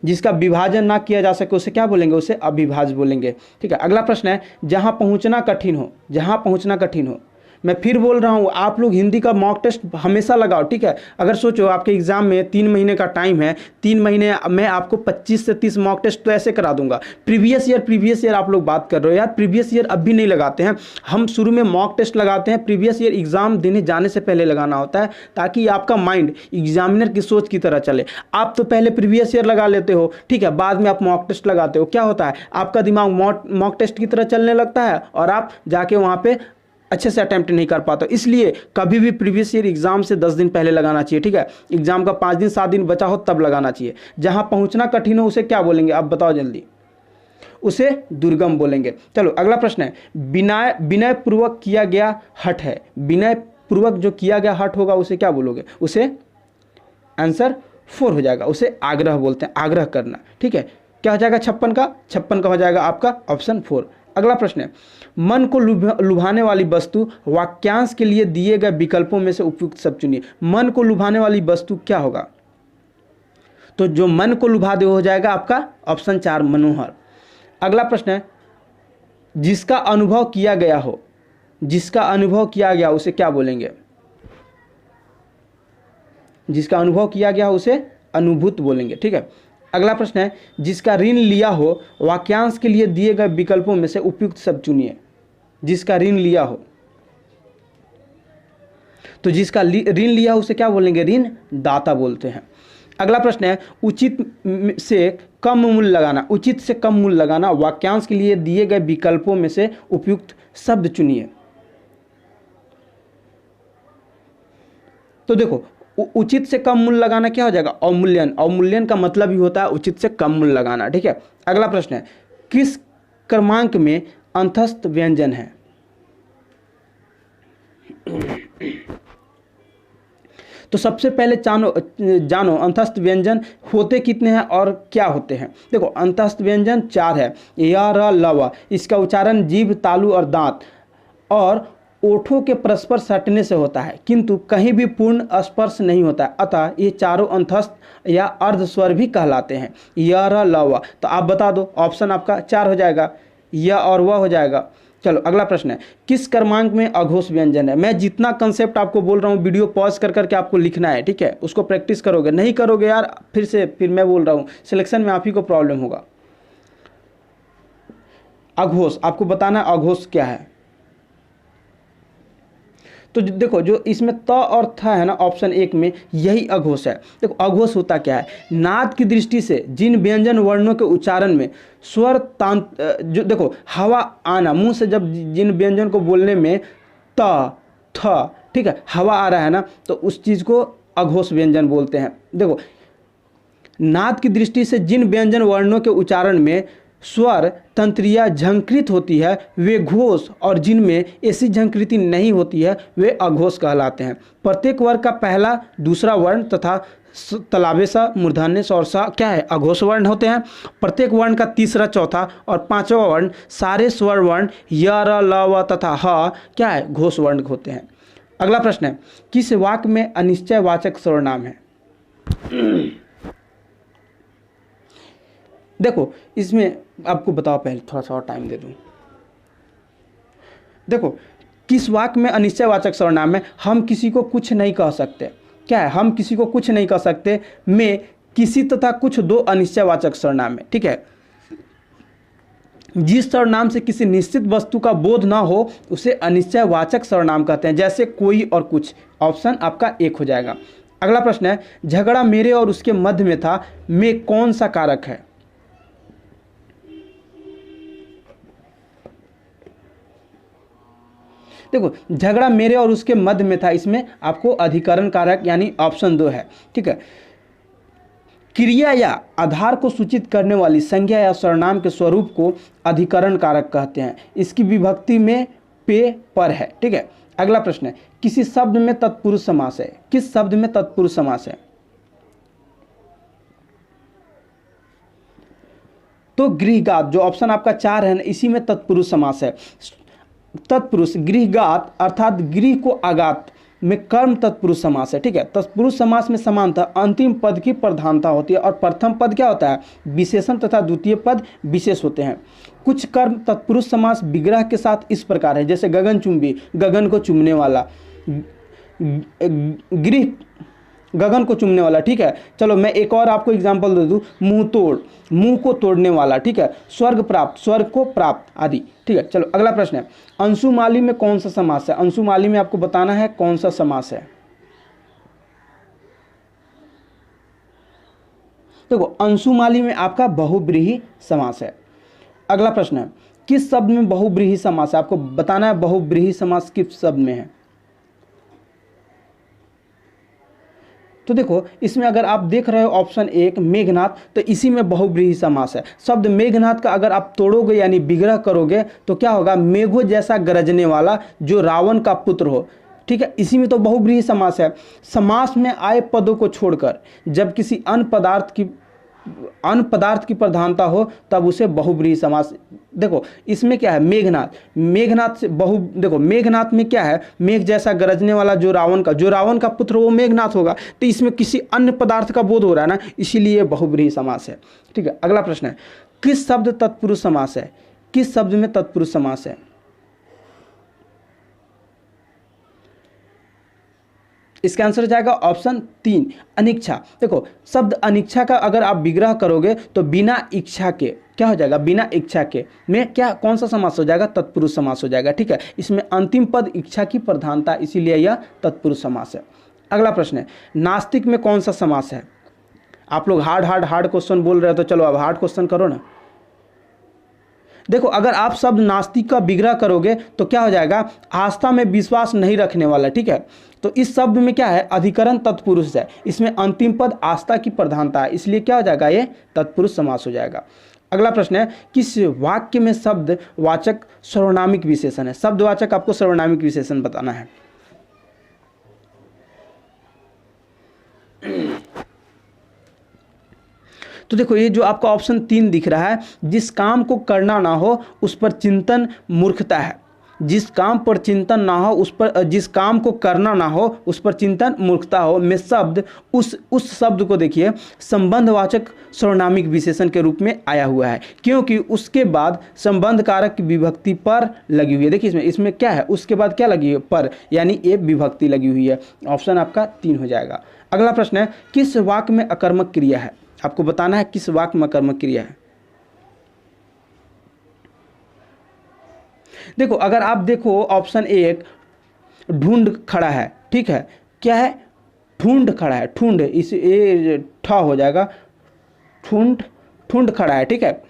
जिसका विभाजन ना किया जा सके उसे क्या बोलेंगे, उसे अविभाज्य बोलेंगे, ठीक है। अगला प्रश्न है जहां पहुंचना कठिन हो, जहां पहुंचना कठिन हो, मैं फिर बोल रहा हूँ, आप लोग हिंदी का मॉक टेस्ट हमेशा लगाओ, ठीक है। अगर सोचो आपके एग्जाम में 3 महीने का टाइम है, 3 महीने मैं आपको 25 से 30 मॉक टेस्ट तो ऐसे करा दूंगा। प्रीवियस ईयर आप लोग बात कर रहे हो यार, प्रीवियस ईयर अब भी नहीं लगाते हैं हम। शुरू में मॉक टेस्ट लगाते हैं, प्रीवियस ईयर एग्जाम देने जाने से पहले लगाना होता है, ताकि आपका माइंड एग्जामिनर की सोच की तरह चले। आप तो पहले प्रीवियस ईयर लगा लेते हो, ठीक है, बाद में आप मॉक टेस्ट लगाते हो। क्या होता है, आपका दिमाग मॉक टेस्ट की तरह चलने लगता है और आप जाके वहां पे अच्छे से अटेम्प्ट नहीं कर पाते। इसलिए कभी भी प्रीवियस ईयर एग्जाम से 10 दिन पहले लगाना चाहिए, ठीक है। एग्जाम का 5 दिन 7 दिन बचा हो तब लगाना चाहिए। जहां पहुंचना कठिन हो उसे क्या बोलेंगे, आप बताओ जल्दी, उसे दुर्गम बोलेंगे। चलो अगला प्रश्न है, विनय पूर्वक किया गया हठ है। विनय पूर्वक जो किया गया हठ होगा उसे क्या बोलोगे, उसे आंसर 4 हो जाएगा, उसे आग्रह बोलते हैं, आग्रह करना, ठीक है। क्या हो जाएगा 56 का हो जाएगा आपका ऑप्शन 4। अगला प्रश्न है, मन को लुभाने वाली वस्तु वाक्यांश के लिए दिए गए विकल्पों में से उपयुक्त शब्द चुनिए। मन को लुभाने वाली वस्तु क्या होगा, तो जो मन को लुभा दे हो जाएगा आपका ऑप्शन 4 मनोहर। अगला प्रश्न है, जिसका अनुभव किया गया हो, जिसका अनुभव किया गया उसे क्या बोलेंगे, जिसका अनुभव किया गया हो उसे अनुभूत बोलेंगे, ठीक है। अगला प्रश्न है, जिसका ऋण लिया हो वाक्यांश के लिए दिए गए विकल्पों में से उपयुक्त शब्द चुनिए। जिसका ऋण लिया हो, तो जिसका ऋण लिया हो उसे क्या बोलेंगे, ऋण दाता बोलते हैं। अगला प्रश्न है, उचित से कम मूल्य लगाना, उचित से कम मूल्य लगाना वाक्यांश के लिए दिए गए विकल्पों में से उपयुक्त शब्द चुनिए। तो देखो उचित से कम मूल्य लगाना क्या हो जाएगा, अवमूल्यन। अवमूल्यन का मतलब ही होता है उचित से कम मूल्य लगाना, ठीक है। अगला प्रश्न है, किस क्रमांक में अंतस्थ व्यंजन है। तो सबसे पहले जानो अंतस्थ व्यंजन होते कितने हैं और क्या होते हैं। देखो अंतस्थ व्यंजन 4 है, या र ल व। इसका उच्चारण जीभ, तालु और दांत और ओठों के परस्पर सटने से होता है, किंतु कहीं भी पूर्ण स्पर्श नहीं होता है। अतः ये चारों अंतस्थ या अर्ध स्वर भी कहलाते हैं, य र ल व। तो आप बता दो, ऑप्शन आपका 4 हो जाएगा, य और व हो जाएगा। चलो अगला प्रश्न है, किस क्रमांक में अघोष व्यंजन है। मैं जितना कंसेप्ट आपको बोल रहा हूँ वीडियो पॉज कर करके आपको लिखना है, ठीक है। उसको प्रैक्टिस करोगे, नहीं करोगे यार फिर मैं बोल रहा हूँ सिलेक्शन में आप ही को प्रॉब्लम होगा। अघोष आपको बताना अघोष क्या है। तो देखो जो इसमें त और थ है ना ऑप्शन 1 में, यही अघोष है। देखो अघोष होता क्या है, नाद की दृष्टि से जिन व्यंजन वर्णों के उच्चारण में स्वर जो देखो हवा आना, मुंह से जब जिन व्यंजन को बोलने में त थ, ठीक है, हवा आ रहा है ना, तो उस चीज़ को अघोष व्यंजन बोलते हैं। देखो नाद की दृष्टि से जिन व्यंजन वर्णों के उच्चारण में स्वर तंत्रिया झंकृत होती है वे घोष, और जिनमें ऐसी झंकृति नहीं होती है वे अघोष कहलाते हैं। प्रत्येक वर्ग का पहला दूसरा वर्ण तथा तलावेसा, मूर्धन्य और सा क्या है, अघोष वर्ण होते हैं। प्रत्येक वर्ण का तीसरा, चौथा और पांचवा वर्ण सारे स्वर वर्ण य, र, ल, व तथा ह क्या है, घोष वर्ण होते हैं। अगला प्रश्न है, किस वाक्य में अनिश्चयवाचक सर्वनाम है। देखो इसमें आपको बताओ, पहले थोड़ा सा और टाइम दे दूं। देखो किस वाक्य में अनिश्चयवाचक सर्वनाम है, हम किसी को कुछ नहीं कह सकते। क्या है, हम किसी को कुछ नहीं कह सकते में किसी तथा कुछ दो अनिश्चयवाचक सर्वनाम है, ठीक है। जिस सर्वनाम से किसी निश्चित वस्तु का बोध ना हो उसे अनिश्चयवाचक सर्वनाम कहते हैं, जैसे कोई और कुछ। ऑप्शन आपका 1 हो जाएगा। अगला प्रश्न है, झगड़ा मेरे और उसके मध्य में था में कौन सा कारक है। देखो झगड़ा मेरे और उसके मध्य में था, इसमें आपको अधिकरण कारक यानी ऑप्शन 2 है, ठीक है। क्रिया या आधार को सूचित करने वाली संज्ञा या सर्वनाम के स्वरूप को अधिकरण कारक कहते हैं। इसकी विभक्ति में पे पर है, ठीक है। अगला प्रश्न है, किसी शब्द में तत्पुरुष समास है। किस शब्द में तत्पुरुष समास है। तो गृहघात जो ऑप्शन आपका 4 है ना, इसी में तत्पुरुष समास है। तत्पुरुष गृहघात अर्थात गृह को आघात में कर्म तत्पुरुष समास है, ठीक है। तत्पुरुष समास में समानतः अंतिम पद की प्रधानता होती है और प्रथम पद क्या होता है, विशेषण तथा द्वितीय पद विशेष होते हैं। कुछ कर्म तत्पुरुष समास विग्रह के साथ इस प्रकार है, जैसे गगनचुंबी, गगन को चूमने वाला, गृह, गगन को चूमने वाला, ठीक है। चलो मैं एक और आपको एग्जांपल दे दूं, मुंह तोड़, मुंह को तोड़ने वाला, ठीक है। स्वर्ग प्राप्त, स्वर्ग को प्राप्त आदि, ठीक है। चलो अगला प्रश्न है, अंशुमाली में कौन सा समास है। अंशुमाली में आपको बताना है कौन सा समास है। देखो अंशुमाली में आपका बहुब्रीहि समास है। अगला प्रश्न है, किस शब्द में बहुब्रीहि समास है, आपको बताना है बहुब्रीहि समास किस शब्द में है। तो देखो इसमें अगर आप देख रहे हो ऑप्शन 1 मेघनाथ, तो इसी में बहुब्रीहि समास है। शब्द मेघनाथ का अगर आप तोड़ोगे यानी विग्रह करोगे तो क्या होगा, मेघो जैसा गरजने वाला जो रावण का पुत्र हो, ठीक है। इसी में तो बहुब्रीहि समास है। समास में आए पदों को छोड़कर जब किसी अन्य पदार्थ की प्रधानता हो तब उसे बहुब्रीहि समास। देखो इसमें क्या है, मेघनाथ, मेघनाथ से देखो मेघनाथ में क्या है, मेघ जैसा गरजने वाला जो रावण का पुत्र वो मेघनाथ होगा, तो इसमें किसी अन्य पदार्थ का बोध हो रहा है ना, इसीलिए बहुब्रीहि समास है, ठीक है। अगला प्रश्न है, किस शब्द तत्पुरुष समास है, किस शब्द में तत्पुरुष समास है। इसका आंसर जाएगा ऑप्शन 3 अनिच्छा। देखो शब्द अनिच्छा का अगर आप विग्रह करोगे तो बिना इच्छा के क्या हो जाएगा, बिना इच्छा के में क्या कौन सा समास हो जाएगा, तत्पुरुष समास हो जाएगा, ठीक है। इसमें अंतिम पद इच्छा की प्रधानता, इसीलिए यह तत्पुरुष समास है। अगला प्रश्न है, नास्तिक में कौन सा समास है। आप लोग हार्ड क्वेश्चन बोल रहे हो, तो चलो अब हार्ड क्वेश्चन करो ना। देखो अगर आप शब्द नास्तिक का विग्रह करोगे तो क्या हो जाएगा, आस्था में विश्वास नहीं रखने वाला, ठीक है। तो इस शब्द में क्या है, अधिकरण तत्पुरुष है, इसमें अंतिम पद आस्था की प्रधानता है, इसलिए क्या हो जाएगा, ये तत्पुरुष समास हो जाएगा। अगला प्रश्न है, किस वाक्य में शब्द वाचक सर्वनामिक विशेषण है। शब्दवाचक आपको सर्वनामिक विशेषण बताना है। तो देखो ये जो आपका ऑप्शन 3 दिख रहा है, जिस काम को करना ना हो उस पर चिंतन मूर्खता है। जिस काम पर चिंतन ना हो उस पर, जिस काम को करना ना हो उस पर चिंतन मूर्खता हो में शब्द उस शब्द को देखिए संबंधवाचक सर्वनामिक विशेषण के रूप में आया हुआ है, क्योंकि उसके बाद संबंध कारक की विभक्ति पर लगी हुई है। देखिए इसमें क्या है, उसके बाद क्या लगी है, पर, यानी एक विभक्ति लगी हुई है। ऑप्शन आपका 3 हो जाएगा। अगला प्रश्न है, किस वाक्य में अकर्मक क्रिया है। आपको बताना है किस वाक्य में अकर्मक क्रिया है। देखो अगर आप देखो ऑप्शन 1 ढूंढ खड़ा है, ठीक है, क्या है, ढूंढ खड़ा है, ढूंढ, इस ए ठा हो जाएगा, ढूंढ खड़ा है, ठीक है।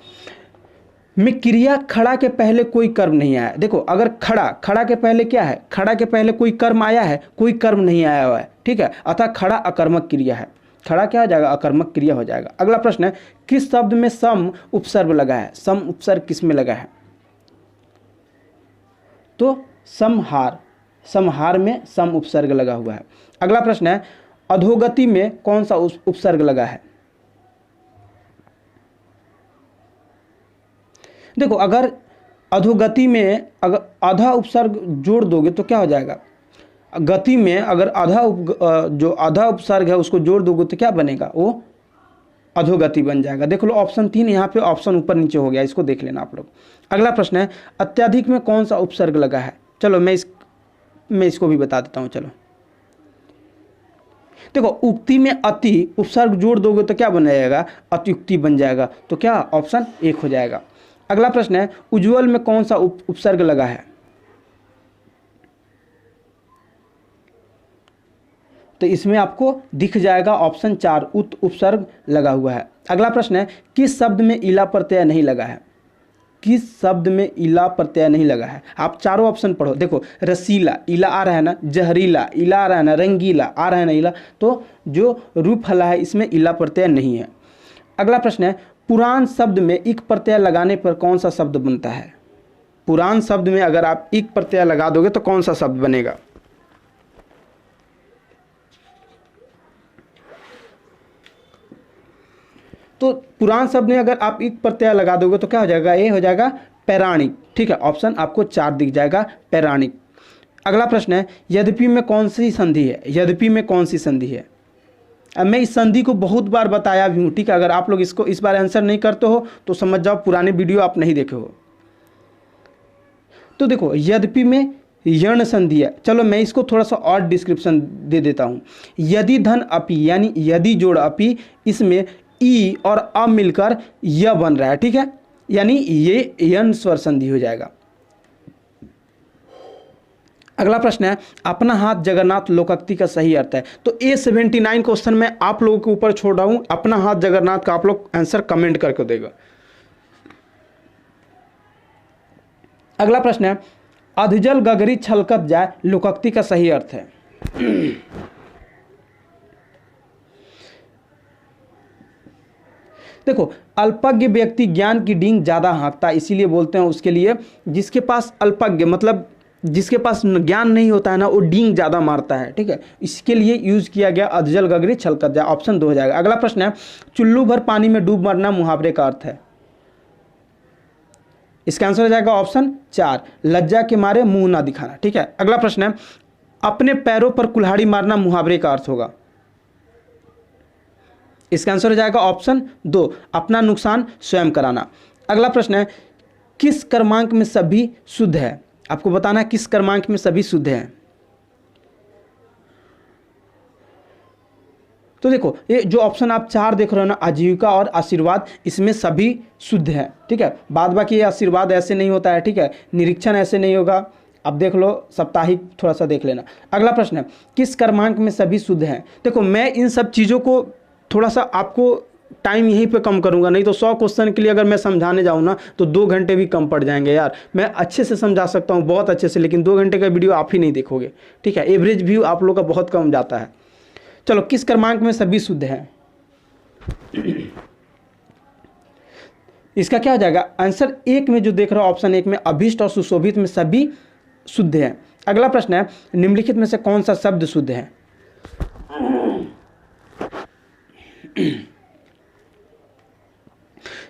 में क्रिया खड़ा के पहले कोई कर्म नहीं आया। देखो अगर खड़ा के पहले क्या है, खड़ा के पहले कोई कर्म आया है, कोई कर्म नहीं आया हुआ है, ठीक है, अतः खड़ा अकर्मक क्रिया है। खड़ा क्या हो जाएगा, अकर्मक क्रिया हो जाएगा। अगला प्रश्न है, किस शब्द में सम उपसर्ग लगा है। सम उपसर्ग किस में लगा है, तो समहार में सम उपसर्ग लगा हुआ है। अगला प्रश्न है, अधोगति में कौन सा उपसर्ग लगा है। देखो अगर अधोगति में अगर आधा उपसर्ग जोड़ दोगे तो क्या हो जाएगा, गति में अगर जो आधा उपसर्ग है उसको जोड़ दोगे तो क्या बनेगा, वो अधोगति बन जाएगा। देख लो ऑप्शन 3, यहाँ पे ऑप्शन ऊपर नीचे हो गया, इसको देख लेना आप लोग। अगला प्रश्न है, अत्यधिक में कौन सा उपसर्ग लगा है। चलो मैं इसको भी बता देता हूँ। चलो देखो उक्ति में अति उपसर्ग जोड़ दोगे तो क्या बन जाएगा, अत्युक्ति बन जाएगा, तो क्या ऑप्शन 1 हो जाएगा। अगला प्रश्न है, उज्ज्वल में कौन सा उपसर्ग लगा है। तो इसमें आपको दिख जाएगा ऑप्शन 4 उत उपसर्ग लगा हुआ है। अगला प्रश्न है, किस शब्द में इला प्रत्यय नहीं लगा है। किस शब्द में इला प्रत्यय नहीं लगा है। आप चारों ऑप्शन पढ़ो। देखो रसीला इला आ रहा है ना, जहरीला इला आ रहा है ना, रंगीला आ रहा है ना इला, तो जो रूप हला है इसमें इला प्रत्यय नहीं है। अगला प्रश्न है, पुराण शब्द में इक प्रत्यय लगाने पर कौन सा शब्द बनता है। पुराण शब्द में अगर आप इक प्रत्यय लगा दोगे तो कौन सा शब्द बनेगा। तो पुराण शब्द में अगर आप इक प्रत्यय लगा दोगे तो क्या हो जाएगा, ये हो जाएगा पैराणिक, ठीक है। ऑप्शन आपको 4 दिख जाएगा, पैराणिक। अगला प्रश्न है यद्यपि में कौन सी संधि है, यद्यपि में कौन सी संधि है। अब मैं इस संधि को बहुत बार बताया भी हूँ, ठीक है। अगर आप लोग इसको इस बार आंसर नहीं करते हो तो समझ जाओ पुराने वीडियो आप नहीं देखे हो। तो देखो यद्यपि में यण संधि है। चलो मैं इसको थोड़ा सा और डिस्क्रिप्शन दे देता हूँ। यदि धन अपि यानी यदि जोड़ अपि, इसमें ई और अ मिलकर य बन रहा है, ठीक है, यानी ये यण स्वर संधि हो जाएगा। अगला प्रश्न है अपना हाथ जगन्नाथ लोकोक्ति का सही अर्थ है। तो A79 क्वेश्चन में आप लोगों के ऊपर छोड़ रहा हूं, अपना हाथ जगन्नाथ का आप लोग आंसर कमेंट करके देगा। अगला प्रश्न है अधजल गगरी छलकत जाए लोकोक्ति का सही अर्थ है। देखो अल्पज्ञ व्यक्ति ज्ञान की डींग ज्यादा हाँकता है, इसीलिए बोलते हैं उसके लिए जिसके पास अल्पज्ञ मतलब जिसके पास ज्ञान नहीं होता है ना, वो डींग ज़्यादा मारता है, ठीक है। इसके लिए यूज़ किया गया अधजल गगरी छलकत जाए, ऑप्शन 2 हो जाएगा। अगला प्रश्न है चुल्लू भर पानी में डूब मरना मुहावरे का अर्थ है। इसका आंसर हो जाएगा ऑप्शन 4 लज्जा के मारे मुंह ना दिखाना, ठीक है। अगला प्रश्न है अपने पैरों पर कुल्हाड़ी मारना मुहावरे का अर्थ होगा। इसका आंसर हो जाएगा ऑप्शन 2 अपना नुकसान स्वयं कराना। अगला प्रश्न है किस क्रमांक में सभी शुद्ध है। आपको बताना है किस क्रमांक में सभी शुद्ध हैं। तो देखो ये जो ऑप्शन आप 4 देख रहे हो ना, आजीविका और आशीर्वाद, इसमें सभी शुद्ध है, ठीक है। बाद बाकी ये आशीर्वाद ऐसे नहीं होता है, ठीक है, निरीक्षण ऐसे नहीं होगा। अब देख लो साप्ताहिक थोड़ा सा देख लेना। अगला प्रश्न है किस क्रमांक में सभी शुद्ध हैं। देखो मैं इन सब चीज़ों को थोड़ा सा आपको टाइम यहीं पे कम करूंगा, नहीं तो 100 क्वेश्चन के लिए अगर मैं समझाने जाऊँ ना तो 2 घंटे भी कम पड़ जाएंगे यार। मैं अच्छे से समझा सकता हूँ बहुत अच्छे से, लेकिन 2 घंटे का वीडियो आप ही नहीं देखोगे, ठीक है। एवरेज व्यू आप लोग का बहुत कम जाता है। चलो किस क्रमांक में सभी शुद्ध हैं, इसका क्या हो जाएगा आंसर 1 में जो देख रहा हो ऑप्शन 1 में अभीष्ट और सुशोभित में सभी शुद्ध हैं। अगला प्रश्न है निम्नलिखित में से कौन सा शब्द शुद्ध है।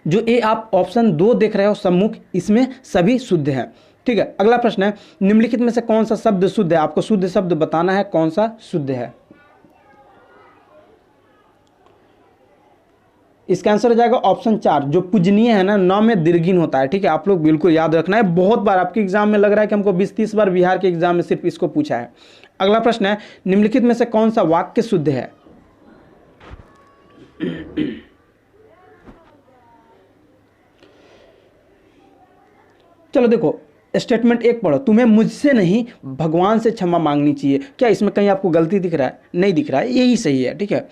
जो ए आप ऑप्शन 2 देख रहे हो सम्मुख, इसमें सभी शुद्ध हैं, ठीक है। अगला प्रश्न है निम्नलिखित में से कौन सा शब्द शुद्ध है। आपको शुद्ध शब्द बताना है कौन सा शुद्ध है। इसका आंसर हो जाएगा ऑप्शन 4 जो पूजनीय है ना, न में दीर्घिन होता है, ठीक है। आप लोग बिल्कुल याद रखना है, बहुत बार आपके एग्जाम में लग रहा है कि हमको 20-30 बार बिहार के एग्जाम में सिर्फ इसको पूछा है। अगला प्रश्न है निम्नलिखित में से कौन सा वाक्य शुद्ध है। चलो देखो स्टेटमेंट 1 पढ़ो, तुम्हें मुझसे नहीं भगवान से क्षमा मांगनी चाहिए। क्या इसमें कहीं आपको गलती दिख रहा है? नहीं दिख रहा है, यही सही है, ठीक है।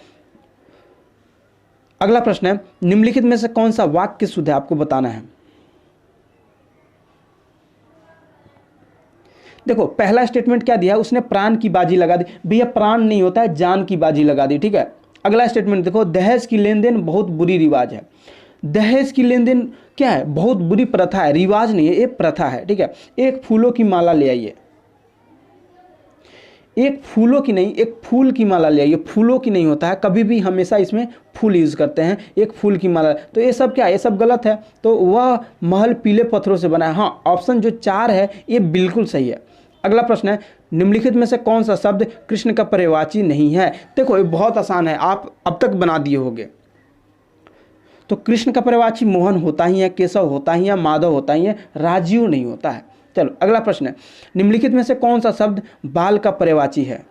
अगला प्रश्न है निम्नलिखित में से कौन सा वाक्य शुद्ध है, आपको बताना है। देखो पहला स्टेटमेंट क्या दिया, उसने प्राण की बाजी लगा दी। भैया प्राण नहीं होता है, जान की बाजी लगा दी, ठीक है। अगला स्टेटमेंट देखो दहेज की लेन देन बहुत बुरी रिवाज है। दहेज की लेन देन क्या है, बहुत बुरी प्रथा है, रिवाज नहीं है, ये प्रथा है, ठीक है। एक फूलों की माला ले आइए, एक फूलों की नहीं, एक फूल की माला ले आइए। फूलों की नहीं होता है, कभी भी हमेशा इसमें फूल यूज करते हैं, एक फूल की माला। तो ये सब क्या है, ये सब गलत है। तो वह महल पीले पत्थरों से बना है। हाँ ऑप्शन जो 4 है ये बिल्कुल सही है। अगला प्रश्न है निम्नलिखित में से कौन सा शब्द कृष्ण का पर्यायवाची नहीं है। देखो ये बहुत आसान है, आप अब तक बना दिए होंगे। तो कृष्ण का पर्यायवाची मोहन होता ही है, केशव होता ही है, माधव होता ही है, राजीव नहीं होता है। चलो अगला प्रश्न है निम्नलिखित में से कौन सा शब्द बाल का पर्यायवाची है।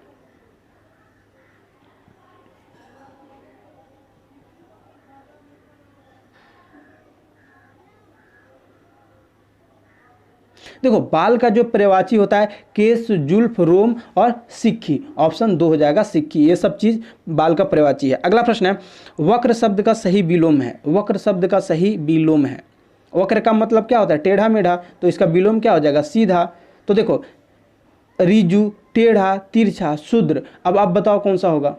देखो बाल का जो पर्यायवाची होता है केश, जुल्फ, रोम और सिक्की, ऑप्शन 2 हो जाएगा सिक्की। ये सब चीज बाल का पर्यायवाची है। अगला प्रश्न है वक्र शब्द का सही विलोम है। वक्र शब्द का सही विलोम है। वक्र का मतलब क्या होता है, टेढ़ा मेढ़ा, तो इसका विलोम क्या हो जाएगा, सीधा। तो देखो रिजु, टेढ़ा, तिरछा, शूद्र। अब आप बताओ कौन सा होगा।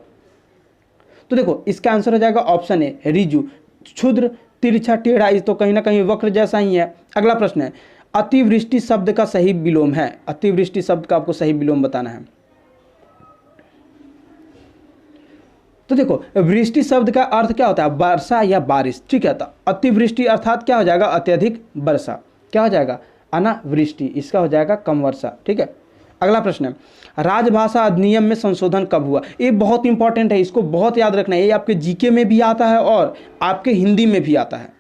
तो देखो इसका आंसर हो जाएगा ऑप्शन ए रिजु। क्षुद्र, तिरछा, टेढ़ा, इस तो कहीं ना कहीं वक्र जैसा ही है। अगला प्रश्न है अतिवृष्टि शब्द का सही विलोम है। अतिवृष्टि शब्द का आपको सही विलोम बताना है। तो देखो वृष्टि शब्द का अर्थ क्या होता है, वर्षा या बारिश, ठीक है। तो अतिवृष्टि अर्थात क्या हो जाएगा, अत्यधिक वर्षा। क्या हो जाएगा, अनावृष्टि, इसका हो जाएगा कम वर्षा, ठीक है। अगला प्रश्न है, राजभाषा अधिनियम में संशोधन कब हुआ? ये बहुत इंपॉर्टेंट है, इसको बहुत याद रखना है। ये आपके जीके में भी आता है और आपके हिंदी में भी आता है।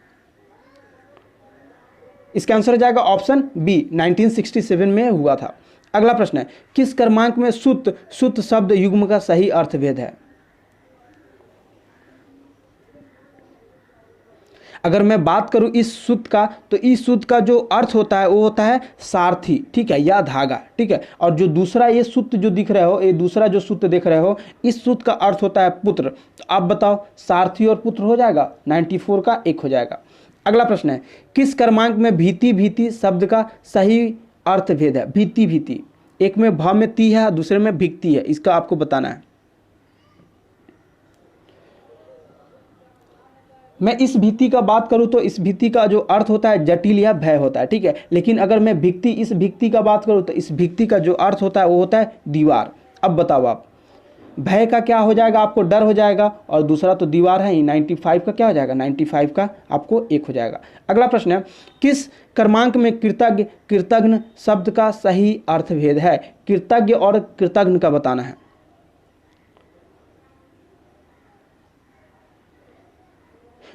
इसका आंसर हो जाएगा ऑप्शन बी, 1967 में हुआ था। अगला प्रश्न है, किस क्रमांक में सुत शब्द युग्म का सही अर्थभेद है? अगर मैं बात करूं इस सूत्र का, तो इस सूत्र का जो अर्थ होता है वो होता है सारथी, ठीक है, या धागा, ठीक है। और जो दूसरा ये सूत्र जो दिख रहे हो, ये दूसरा जो सूत्र देख रहे हो, इस सूत्र का अर्थ होता है पुत्र। तो आप बताओ, सारथी और पुत्र हो जाएगा, 94 का 1 हो जाएगा। अगला प्रश्न है, किस क्रमांक में भीति शब्द का सही अर्थभेद है? भीति, एक में भ में ती है, दूसरे में भिक्ति है, इसका आपको बताना है। मैं इस भीति का बात करूं तो इस भीति का जो अर्थ होता है जटिल या भय होता है, ठीक है। लेकिन अगर मैं इस भिक्ति का बात करूं तो इस भिक्ति का जो अर्थ होता है वो होता है दीवार। अब बताओ आप, भय का क्या हो जाएगा? आपको डर हो जाएगा, और दूसरा तो दीवार है ही। 95 का क्या हो जाएगा? 95 का आपको 1 हो जाएगा। अगला प्रश्न है, किस क्रमांक में कृतज्ञ शब्द का सही अर्थभेद है? कृतज्ञ और कृतज्ञ का बताना है।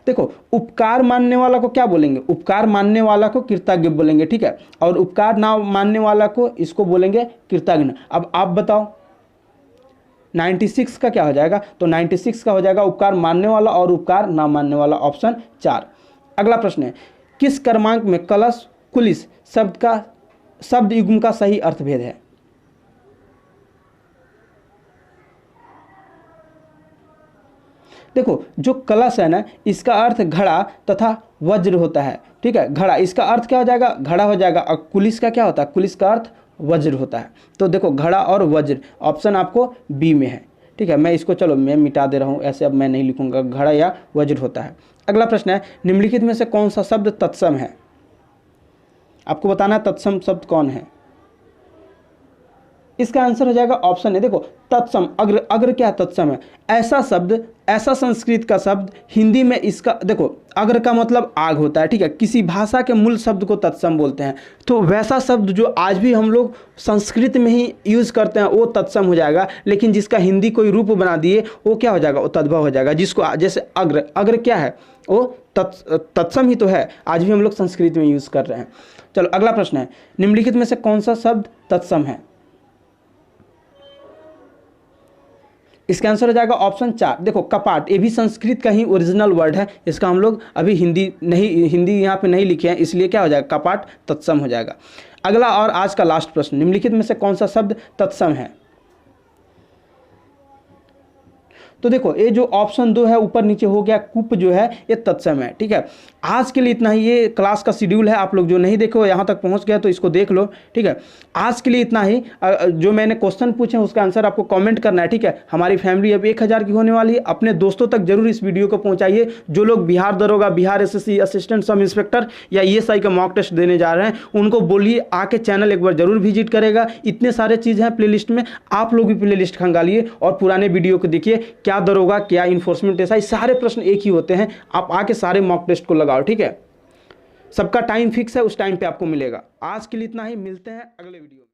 देखो, उपकार मानने वाला को क्या बोलेंगे? उपकार मानने वाला को कृतज्ञ बोलेंगे, ठीक है। और उपकार ना मानने वाला को इसको बोलेंगे कृतज्ञ। अब आप बताओ 96 का क्या हो जाएगा? तो 96 का हो जाएगा उपकार मानने वाला और उपकार ना मानने वाला, ऑप्शन 4। अगला प्रश्न है, किस क्रमांक में कलश कुलिस शब्द युग्म का सही अर्थभेद है? देखो, जो कलश है ना, इसका अर्थ घड़ा तथा वज्र होता है, ठीक है। घड़ा, इसका अर्थ क्या हो जाएगा? घड़ा हो जाएगा। और कुलिस का क्या होता है? कुलिस का अर्थ वज्र होता है। तो देखो, घड़ा और वज्र, ऑप्शन आपको बी में है, ठीक है। मैं इसको चलो मैं मिटा दे रहा हूँ, ऐसे अब मैं नहीं लिखूंगा, घड़ा या वज्र होता है। अगला प्रश्न है, निम्नलिखित में से कौन सा शब्द तत्सम है? आपको बताना है तत्सम शब्द कौन है। इसका आंसर हो जाएगा ऑप्शन है, देखो, तत्सम। अग्र क्या तत्सम है? ऐसा शब्द, ऐसा संस्कृत का शब्द हिंदी में इसका, देखो, अग्र का मतलब आग होता है, ठीक है। किसी भाषा के मूल शब्द को तत्सम बोलते हैं। तो वैसा शब्द जो आज भी हम लोग संस्कृत में ही यूज करते हैं वो तत्सम हो जाएगा। लेकिन जिसका हिंदी कोई रूप बना दिए वो क्या हो जाएगा? वो तद्भव हो जाएगा। जिसको जैसे अग्र क्या है? वो तत्सम ही तो है, आज भी हम लोग संस्कृत में यूज कर रहे हैं। चलो अगला प्रश्न है, निम्नलिखित में से कौन सा शब्द तत्सम है? इसका आंसर हो जाएगा ऑप्शन 4। देखो, कपाट, ये भी संस्कृत का ही ओरिजिनल वर्ड है। इसका हम लोग अभी हिंदी यहाँ पे नहीं लिखे हैं, इसलिए क्या हो जाएगा? कपाट तत्सम हो जाएगा। अगला और आज का लास्ट प्रश्न, निम्नलिखित में से कौन सा शब्द तत्सम है? तो देखो, ये जो ऑप्शन 2 है ऊपर नीचे हो गया, कुप जो है ये तत्सम है, ठीक है। आज के लिए इतना ही। ये क्लास का शेड्यूल है, आप लोग जो नहीं देखे हो यहाँ तक पहुँच गया तो इसको देख लो, ठीक है। आज के लिए इतना ही। जो मैंने क्वेश्चन पूछे उसका आंसर आपको कमेंट करना है, ठीक है। हमारी फैमिली अब 1000 की होने वाली है। अपने दोस्तों तक जरूर इस वीडियो को पहुँचाइए। जो लोग बिहार दरोगा, Bihar SSC assistant sub inspector या ESI का मॉक टेस्ट देने जा रहे हैं, उनको बोलिए आके चैनल एक बार जरूर विजिट करेगा। इतने सारे चीज़ हैं प्लेलिस्ट में, आप लोग भी प्लेलिस्ट खंगालिए और पुराने वीडियो को देखिए। क्या दरोगा, क्या इन्फोर्समेंट एसआई, सारे प्रश्न एक ही होते हैं। आप आके सारे मॉक टेस्ट को लगाओ, ठीक है। सबका टाइम फिक्स है, उस टाइम पे आपको मिलेगा। आज के लिए इतना ही, मिलते हैं अगले वीडियो में।